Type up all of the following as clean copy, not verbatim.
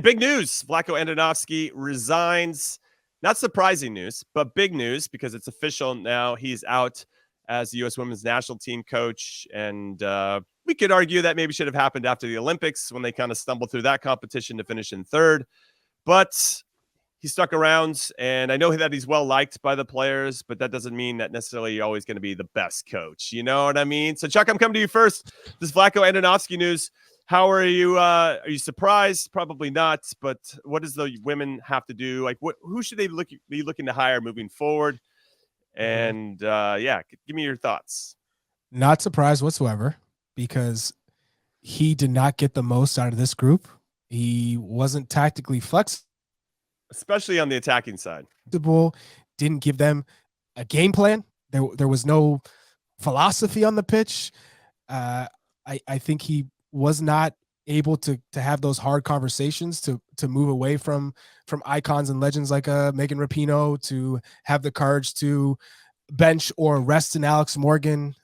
big news. Vlatko Andonovski resigns. Not surprising news, but big news because it's official now. He's out as the U.S. women's national team coach. And we could argue that maybe should have happened after the Olympics when they kind of stumbled through that competition to finish in third. But he stuck around, and I know that he's well liked by the players, but that doesn't mean that necessarily you're always going to be the best coach. You know what I mean? So, Chuck, I'm coming to you first. This Vlatko Andonovski news. How are you? Are you surprised? Probably not. But what does the women have to do? Like, who should they be looking to hire moving forward? And yeah, give me your thoughts. Not surprised whatsoever, because he did not get the most out of this group. He wasn't tactically flexible, especially on the attacking side. Didn't give them a game plan. There was no philosophy on the pitch. I think he was not able to have those hard conversations to move away from icons and legends like Megan Rapinoe, to have the courage to bench or rest in Alex Morgan.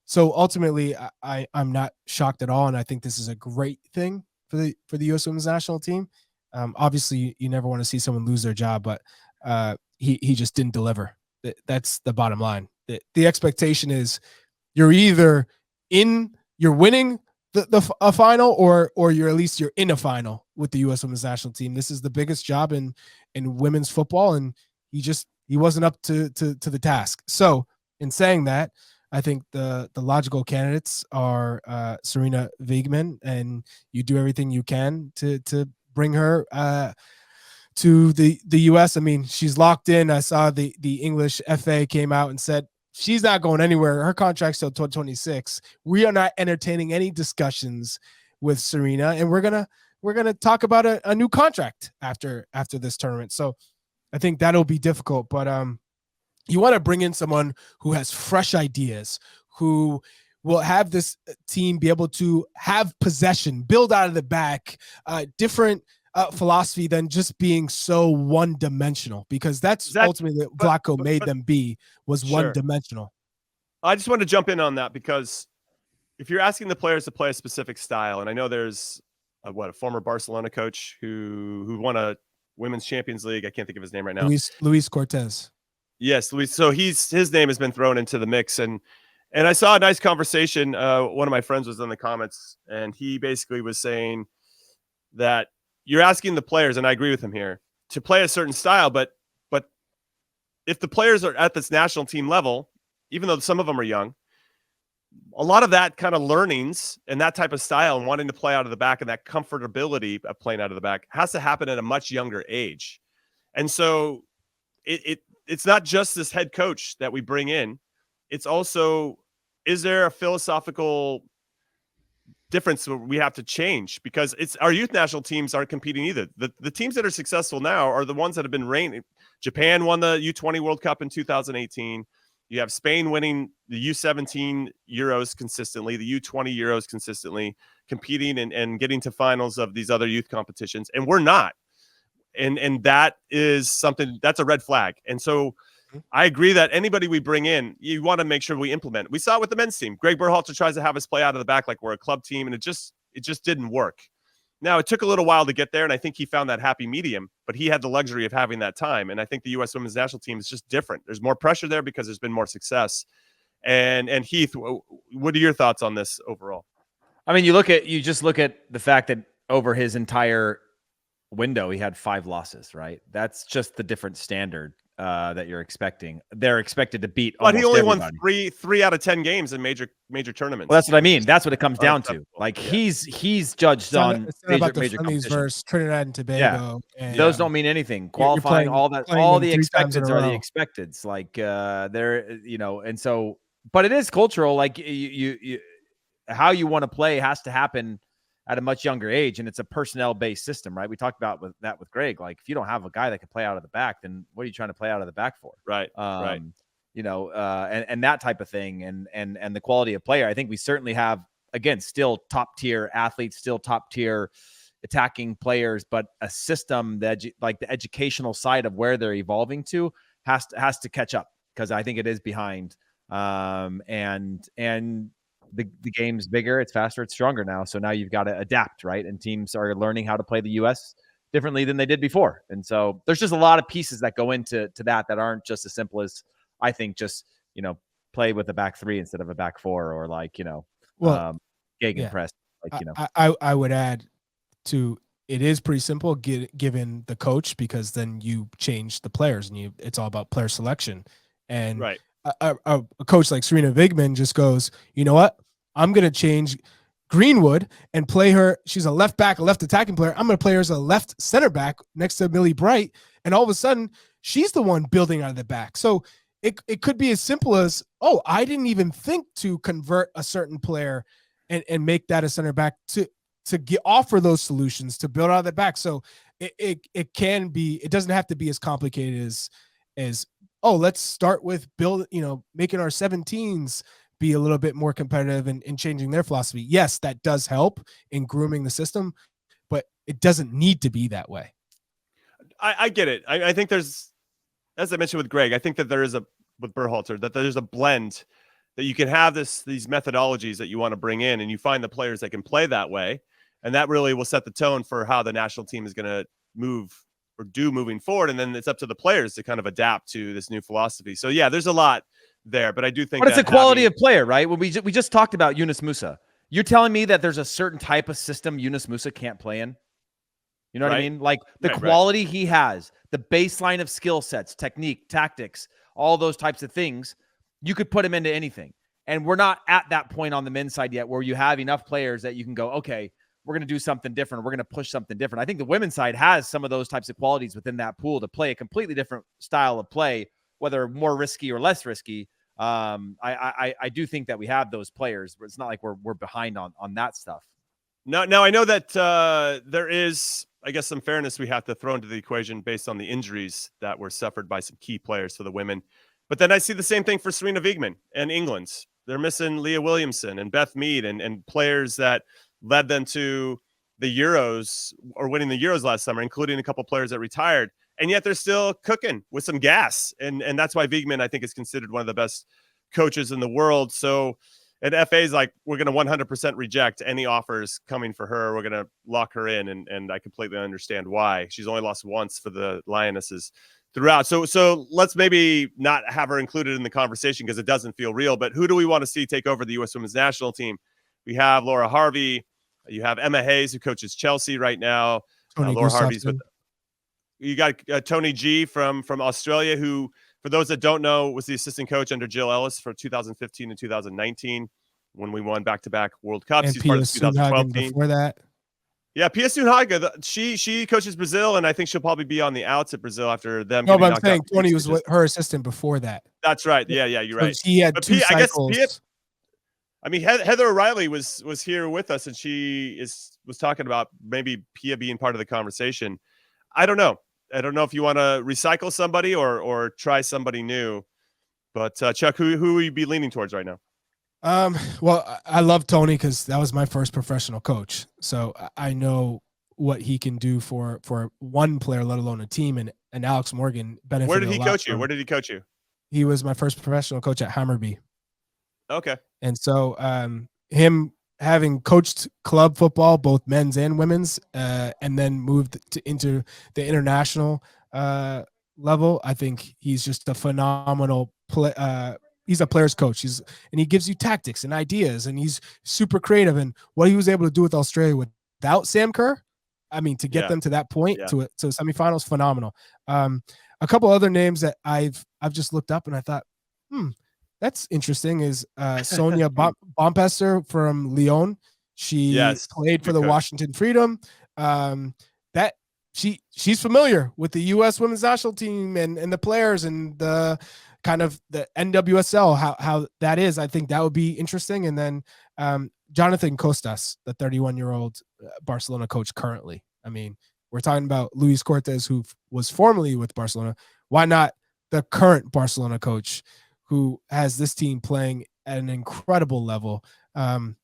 So ultimately, I'm not shocked at all, and I think this is a great thing for the U.S. Women's National Team. Obviously, you never want to see someone lose their job, but he just didn't deliver. That's the bottom line. The expectation is you're either you're winning a final, or you're at least you're in a final with the U.S. Women's National Team. This is the biggest job in women's football, and he wasn't up to the task. So in saying that, I think the logical candidates are Sarina Wiegman, and you do everything you can to bring her to the U.S. I mean, she's locked in. I saw the English FA came out and said she's not going anywhere. Her contract's till 2026. We are not entertaining any discussions with Sarina, and we're gonna talk about a new contract after this tournament. So I think that'll be difficult, but you want to bring in someone who has fresh ideas, who will have this team be able to have possession, build out of the back, different philosophy than just being so one-dimensional, because that's ultimately what Vlatko made them be, was one-dimensional. I just want to jump in on that, because if you're asking the players to play a specific style, and I know there's a former Barcelona coach who won a Women's Champions League. I can't think of his name right now. Luis Cortez. Yes, Luis. So his name has been thrown into the mix, and I saw a nice conversation. One of my friends was in the comments, and he basically was saying that you're asking the players, and I agree with him here, to play a certain style, but if the players are at this national team level, even though some of them are young, a lot of that kind of learnings and that type of style and wanting to play out of the back and that comfortability of playing out of the back has to happen at a much younger age. And so it's not just this head coach that we bring in. It's also, is there a philosophical difference we have to change? Because our youth national teams aren't competing either. The teams that are successful now are the ones that have been reigning. Japan won the U20 World Cup in 2018. You have Spain winning the U17 Euros consistently, the U20 Euros consistently, competing and getting to finals of these other youth competitions. And we're not. And that is something that's a red flag. And so I agree that anybody we bring in, you want to make sure we implement. We saw it with the men's team. Greg Berhalter tries to have us play out of the back like we're a club team, and it just didn't work. Now, it took a little while to get there, and I think he found that happy medium, but he had the luxury of having that time. And I think the U.S. women's national team is just different. There's more pressure there because there's been more success. And Heath, what are your thoughts on this overall? I mean, you just look at the fact that over his entire window, he had 5 losses, right? That's just the different standard that you're expecting. They're expected to beat. But he only everybody. won three out of 10 games in major tournaments. Well, that's what I mean. That's what it comes down to. Like he's judged on major competitions. Versus Trinidad and Tobago. Yeah. And, those don't mean anything. Qualifying, all the expecteds are the expecteds. Like they're, and so, but it is cultural. Like you how you want to play has to happen at a much younger age, and it's a personnel-based system, right? We talked about with Greg. Like, if you don't have a guy that can play out of the back, then what are you trying to play out of the back for? Right, right. And that type of thing, and the quality of player. I think we certainly have, again, still top-tier athletes, still top-tier attacking players, but a system that, like the educational side of where they're evolving to, has to catch up, because I think it is behind. And the game's bigger, it's faster, it's stronger now. So now you've got to adapt, right? And teams are learning how to play the US differently than they did before. And so there's just a lot of pieces that go into that aren't just as simple as, I think, just, play with a back three instead of a back four, or gegenpress. I would add to, it is pretty simple given the coach, because then you change the players and it's all about player selection. And right. A coach like Serena Vigman just goes, you know what? I'm going to change Greenwood and play her. She's a left back, a left attacking player. I'm going to play her as a left center back next to Millie Bright. And all of a sudden, she's the one building out of the back. So it could be as simple as, oh, I didn't even think to convert a certain player and make that a center back to offer those solutions to build out of the back. So it can be, it doesn't have to be as complicated as oh, let's start with making our 17s be a little bit more competitive and changing their philosophy. Yes, that does help in grooming the system, but it doesn't need to be that way. I get it. I think there's, as I mentioned with Greg, I think that there is with Berhalter, that there's a blend that you can have these methodologies that you want to bring in, and you find the players that can play that way. And that really will set the tone for how the national team is going to move or do moving forward. And then it's up to the players to kind of adapt to this new philosophy. So yeah, there's a lot there, but I do think but it's a quality of player, right? When we just talked about Yunus Musa, you're telling me that there's a certain type of system Yunus Musa can't play in? You know what I mean? Like the quality he has, the baseline of skill sets, technique, tactics, all those types of things, you could put him into anything. And we're not at that point on the men's side yet where you have enough players that you can go, okay, we're going to do something different. We're going to push something different. I think the women's side has some of those types of qualities within that pool to play a completely different style of play, whether more risky or less risky. I do think that we have those players, but it's not like we're behind on that stuff. Now I know that there is, I guess, some fairness we have to throw into the equation based on the injuries that were suffered by some key players for the women. But then I see the same thing for Serena Vigman and England. They're missing Leah Williamson and Beth Mead and players that led them to the Euros or winning the Euros last summer, including a couple players that retired. And yet they're still cooking with some gas. And that's why Vigman, I think, is considered one of the best coaches in the world. So, and FA is like, we're going to 100% reject any offers coming for her. We're going to lock her in. And I completely understand why. She's only lost once for the Lionesses throughout. So let's maybe not have her included in the conversation because it doesn't feel real. But who do we want to see take over the U.S. women's national team? We have Laura Harvey. You have Emma Hayes, who coaches Chelsea right now. Laura Harvey's with. You got Tony G from Australia, who, for those that don't know, was the assistant coach under Jill Ellis for 2015 and 2019 when we won back-to-back World Cups. And He's part of the 2012 team. Before that. Yeah, Pia Sundhage, she coaches Brazil, and I think she'll probably be on the outs at Brazil after them. No, but I'm saying Tony was her assistant before that. That's right. Yeah, you're right. He had two cycles. I mean, Heather O'Reilly was here with us, and she was talking about maybe Pia being part of the conversation. I don't know. I don't know if you want to recycle somebody or try somebody new. But Chuck, who will you be leaning towards right now? Well, I love Tony because that was my first professional coach, so I know what he can do for one player, let alone a team. And Alex Morgan benefited. Where did he coach you? Where did he coach you? He was my first professional coach at Hammarby. Okay. And so him having coached club football, both men's and women's, and then moved into the international level, I think he's just a phenomenal he's a player's coach. And he gives you tactics and ideas, and he's super creative. And what he was able to do with Australia without Sam Kerr, I mean, to get them to that point, to semifinals, phenomenal. A couple other names that I've just looked up and I thought, that's interesting, is Sonia Bompester from Lyon. She played for the Washington Freedom. That she's familiar with the U.S. women's national team and the players and the kind of the NWSL, how that is. I think that would be interesting. And then Jonathan Costas, the 31-year-old Barcelona coach currently. I mean, we're talking about Luis Cortez, who was formerly with Barcelona. Why not the current Barcelona coach who has this team playing at an incredible level? The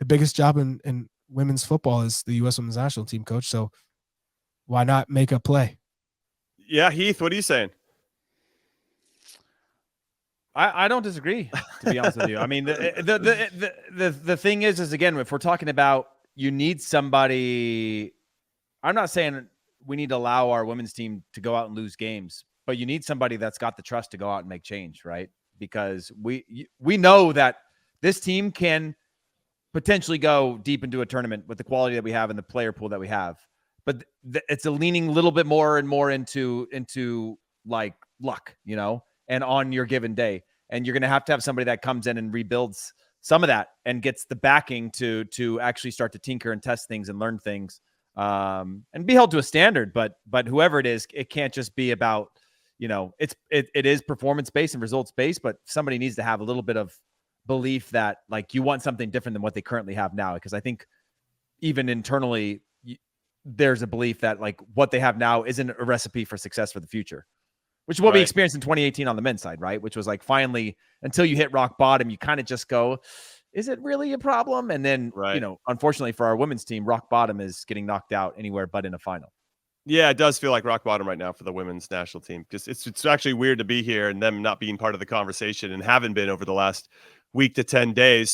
biggest job in women's football is the U.S. women's national team coach. So why not make a play? Yeah, Heath, what are you saying? I don't disagree, to be honest with you. I mean, the thing is again, if we're talking about you need somebody, I'm not saying we need to allow our women's team to go out and lose games, but you need somebody that's got the trust to go out and make change, right? Because we know that this team can potentially go deep into a tournament with the quality that we have and the player pool that we have, but it's a leaning a little bit more and more into like luck, you know, and on your given day. And you're going to have somebody that comes in and rebuilds some of that and gets the backing to actually start to tinker and test things and learn things, and be held to a standard. But whoever it is, it can't just be about, you know, it is performance based and results based, but somebody needs to have a little bit of belief that like you want something different than what they currently have now. Because I think even internally, there's a belief that like what they have now isn't a recipe for success for the future. Which is what we experienced in 2018 on the men's side, right? Which was like finally, until you hit rock bottom, you kind of just go, is it really a problem? And then, you know, unfortunately for our women's team, rock bottom is getting knocked out anywhere but in a final. Yeah, it does feel like rock bottom right now for the women's national team, because it's actually weird to be here and them not being part of the conversation and haven't been over the last week to 10 days.